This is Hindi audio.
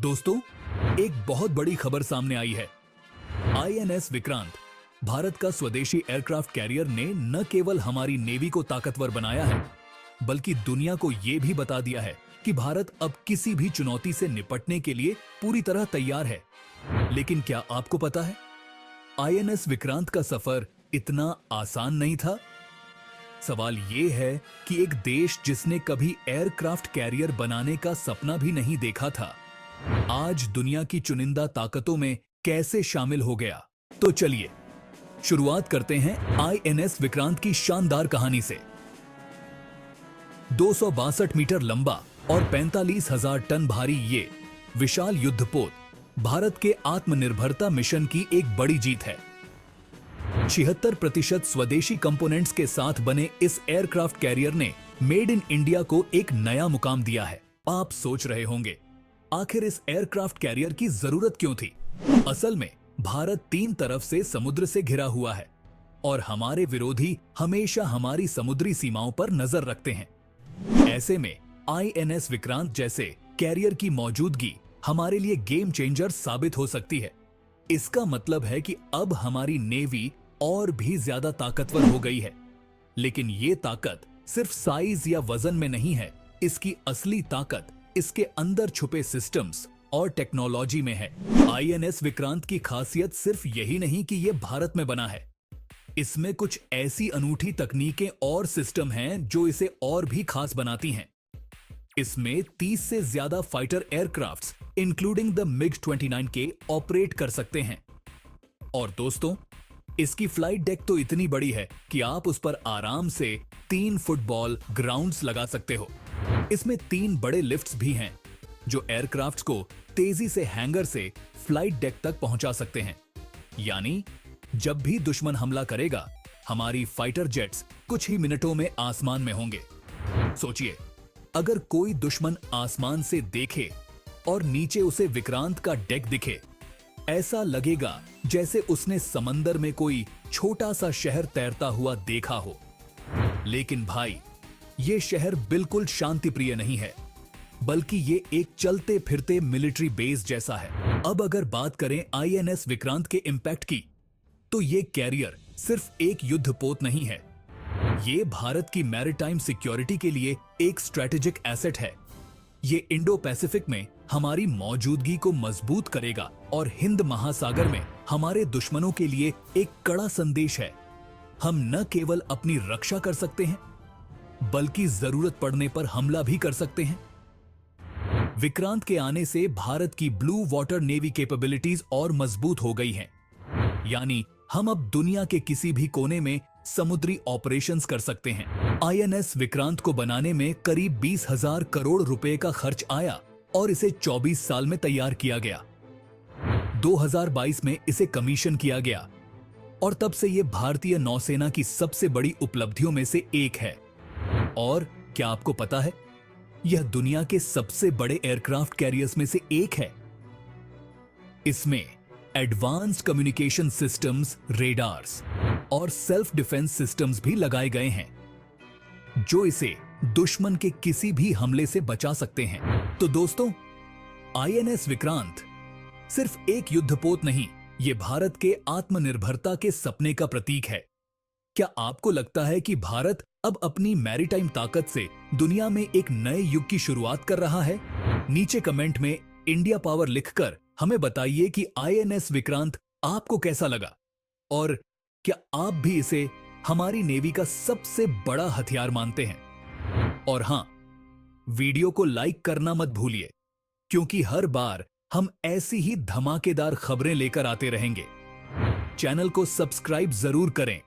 दोस्तों, एक बहुत बड़ी खबर सामने आई है। आईएनएस विक्रांत, भारत का स्वदेशी एयरक्राफ्ट कैरियर ने न केवल हमारी नेवी को ताकतवर बनाया है, बल्कि दुनिया को यह भी बता दिया है कि भारत अब किसी भी चुनौती से निपटने के लिए पूरी तरह तैयार है। लेकिन क्या आपको पता है, आईएनएस विक्रांत का सफर इतना आसान नहीं था। सवाल यह है कि एक देश जिसने कभी एयरक्राफ्ट कैरियर बनाने का सपना भी नहीं देखा था, आज दुनिया की चुनिंदा ताकतों में कैसे शामिल हो गया। तो चलिए शुरुआत करते हैं आईएनएस विक्रांत की शानदार कहानी से। 262 मीटर लंबा और 45,000 टन भारी ये विशाल युद्धपोत भारत के आत्मनिर्भरता मिशन की एक बड़ी जीत है। 76% स्वदेशी कंपोनेंट्स के साथ बने इस एयरक्राफ्ट कैरियर ने मेड इन इंडिया को एक नया मुकाम दिया है। आप सोच रहे होंगे, आखिर इस एयरक्राफ्ट कैरियर की जरूरत क्यों थी? असल में भारत 3 तरफ से समुद्र से घिरा हुआ है और हमारे विरोधी हमेशा हमारी समुद्री सीमाओं पर नजर रखते हैं। ऐसे में आईएनएस विक्रांत जैसे कैरियर की मौजूदगी हमारे लिए गेम चेंजर साबित हो सकती है। इसका मतलब है कि अब हमारी नेवी और भी ज्यादा ताकतवर हो गई है। लेकिन ये ताकत सिर्फ साइज या वजन में नहीं है, इसकी असली ताकत इसके अंदर छुपे सिस्टम्स और टेक्नोलॉजी में है। आईएनएस विक्रांत की खासियत सिर्फ यही नहीं कि यह भारत में बना है, इसमें कुछ ऐसी अनूठी तकनीकें और सिस्टम हैं जो इसे और भी खास बनाती हैं। इसमें 30 से ज्यादा fighter aircrafts including the MiG-29 के ऑपरेट कर सकते हैं। और दोस्तों, इसकी फ्लाइट डेक तो इतनी बड़ी है कि आप उस पर आराम से 3 फुटबॉल ग्राउंड्स लगा सकते हो। इसमें 3 बड़े लिफ्ट्स भी हैं जो एयरक्राफ्ट्स को तेजी से हैंगर से फ्लाइट डेक तक पहुंचा सकते हैं। यानी जब भी दुश्मन हमला करेगा, हमारी फाइटर जेट्स कुछ ही मिनटों में आसमान में होंगे। सोचिए, अगर कोई दुश्मन आसमान से देखे और नीचे उसे विक्रांत का डेक दिखे, ऐसा लगेगा जैसे उसने समंदर में कोई छोटा सा शहर तैरता हुआ देखा हो। लेकिन भाई, ये शहर बिल्कुल शांति प्रिय नहीं है, बल्कि ये एक चलते फिरते मिलिट्री बेस जैसा है। अब अगर बात करें आईएनएस विक्रांत के इंपैक्ट की, तो ये कैरियर सिर्फ एक युद्धपोत नहीं है, ये भारत की मैरीटाइम सिक्योरिटी के लिए एक स्ट्रेटेजिक एसेट है। ये इंडो पैसिफिक में हमारी मौजूदगी को मजबूत करेगा और हिंद महासागर में हमारे दुश्मनों के लिए एक कड़ा संदेश है। हम न केवल अपनी रक्षा कर सकते हैं, बल्कि जरूरत पड़ने पर हमला भी कर सकते हैं। विक्रांत के आने से भारत की ब्लू वाटर नेवी कैपेबिलिटीज और मजबूत हो गई हैं। यानी हम अब दुनिया के किसी भी कोने में समुद्री ऑपरेशंस कर सकते हैं। आईएनएस विक्रांत को बनाने में करीब 20,000 करोड़ रुपए का खर्च आया और इसे 24 साल में तैयार किया गया। 2022 में इसे कमीशन किया गया और तब से यह भारतीय नौसेना की सबसे बड़ी उपलब्धियों में से एक है। और क्या आपको पता है, यह दुनिया के सबसे बड़े एयरक्राफ्ट कैरियर्स में से एक है। इसमें एडवांस्ड कम्युनिकेशन सिस्टम्स, रेडार्स और सेल्फ डिफेंस सिस्टम्स भी लगाए गए हैं, जो इसे दुश्मन के किसी भी हमले से बचा सकते हैं। तो दोस्तों, आईएनएस विक्रांत सिर्फ एक युद्धपोत नहीं, यह भारत के आत्मनिर्भरता के सपने का प्रतीक है। क्या आपको लगता है कि भारत अब अपनी मैरीटाइम ताकत से दुनिया में एक नए युग की शुरुआत कर रहा है? नीचे कमेंट में इंडिया पावर लिखकर हमें बताइए कि आईएनएस विक्रांत आपको कैसा लगा और क्या आप भी इसे हमारी नेवी का सबसे बड़ा हथियार मानते हैं? और हां, वीडियो को लाइक करना मत भूलिए, क्योंकि हर बार हम ऐसी ही धमाकेदार खबरें लेकर आते रहेंगे। चैनल को सब्सक्राइब जरूर करें